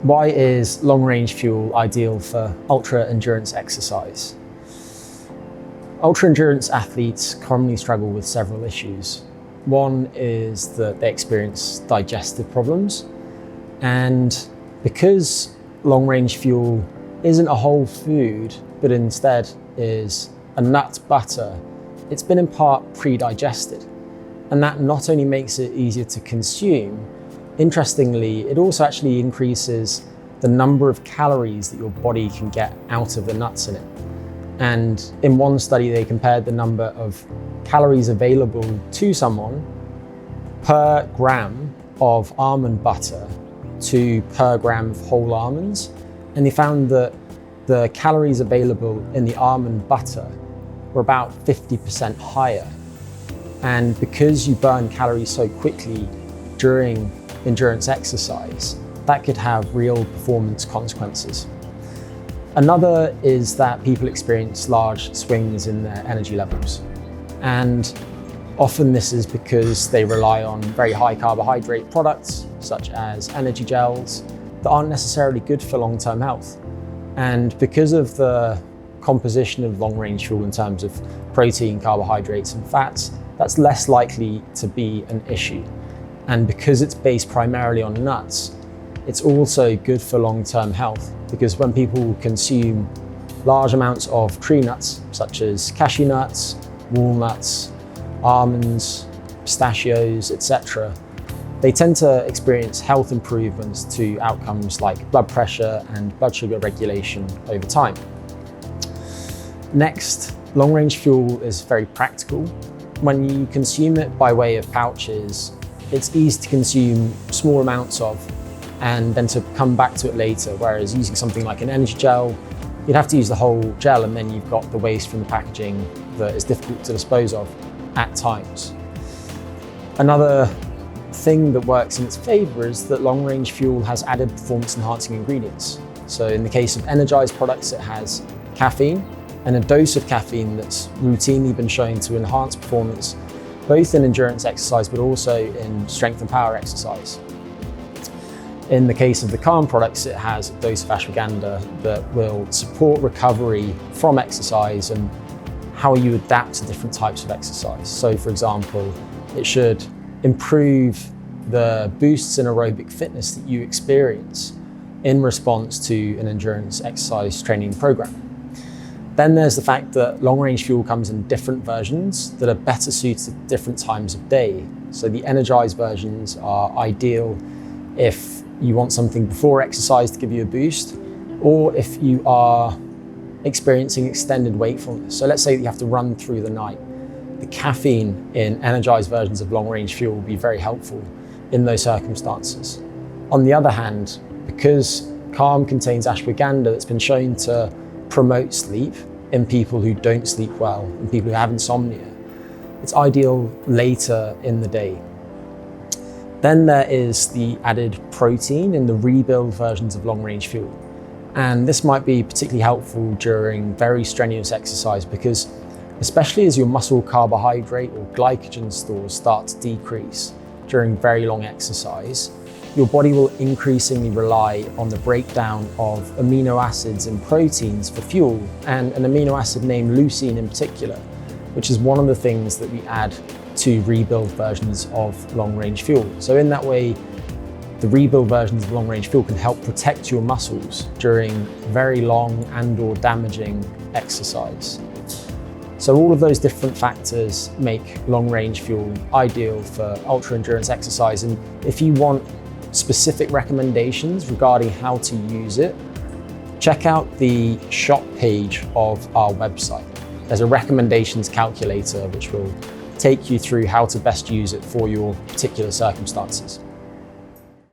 Why is long-range fuel ideal for ultra-endurance exercise? Ultra-endurance athletes commonly struggle with several issues. One is that they experience digestive problems, and because long-range fuel isn't a whole food, but instead is a nut butter, it's been in part pre-digested. And that not only makes it easier to consume, interestingly, it also actually increases the number of calories that your body can get out of the nuts in it. And in one study, they compared the number of calories available to someone per gram of almond butter to per gram of whole almonds. And they found that the calories available in the almond butter were about 50% higher. And because you burn calories so quickly during endurance exercise, that could have real performance consequences. Another is that people experience large swings in their energy levels. And often this is because they rely on very high carbohydrate products, such as energy gels, that aren't necessarily good for long-term health. And because of the composition of long-range fuel in terms of protein, carbohydrates, and fats, that's less likely to be an issue. And because it's based primarily on nuts, it's also good for long-term health, because when people consume large amounts of tree nuts, such as cashew nuts, walnuts, almonds, pistachios, etc., they tend to experience health improvements to outcomes like blood pressure and blood sugar regulation over time. Next, long-range fuel is very practical. When you consume it by way of pouches, it's easy to consume small amounts of and then to come back to it later, whereas using something like an energy gel, you'd have to use the whole gel and then you've got the waste from the packaging that is difficult to dispose of at times. Another thing that works in its favor is that long-range fuel has added performance-enhancing ingredients. So in the case of energized products, it has caffeine, and a dose of caffeine that's routinely been shown to enhance performance, both in endurance exercise, but also in strength and power exercise. In the case of the Calm products, it has a dose of ashwagandha that will support recovery from exercise and how you adapt to different types of exercise. So for example, it should improve the boosts in aerobic fitness that you experience in response to an endurance exercise training program. Then there's the fact that long-range fuel comes in different versions that are better suited to different times of day. So the energized versions are ideal if you want something before exercise to give you a boost, or if you are experiencing extended wakefulness. So let's say that you have to run through the night. The caffeine in energized versions of long-range fuel will be very helpful in those circumstances. On the other hand, because Calm contains ashwagandha that's been shown to promote sleep in people who don't sleep well and people who have insomnia, it's ideal later in the day. Then there is the added protein in the rebuild versions of long-range fuel. And this might be particularly helpful during very strenuous exercise because especially as your muscle carbohydrate or glycogen stores start to decrease during very long exercise, your body will increasingly rely on the breakdown of amino acids and proteins for fuel, and an amino acid named leucine in particular, which is one of the things that we add to rebuild versions of long-range fuel. So in that way, the rebuild versions of long-range fuel can help protect your muscles during very long and/or damaging exercise. So all of those different factors make long-range fuel ideal for ultra-endurance exercise. And if you want specific recommendations regarding how to use it, check out the shop page of our website. There's a recommendations calculator which will take you through how to best use it for your particular circumstances.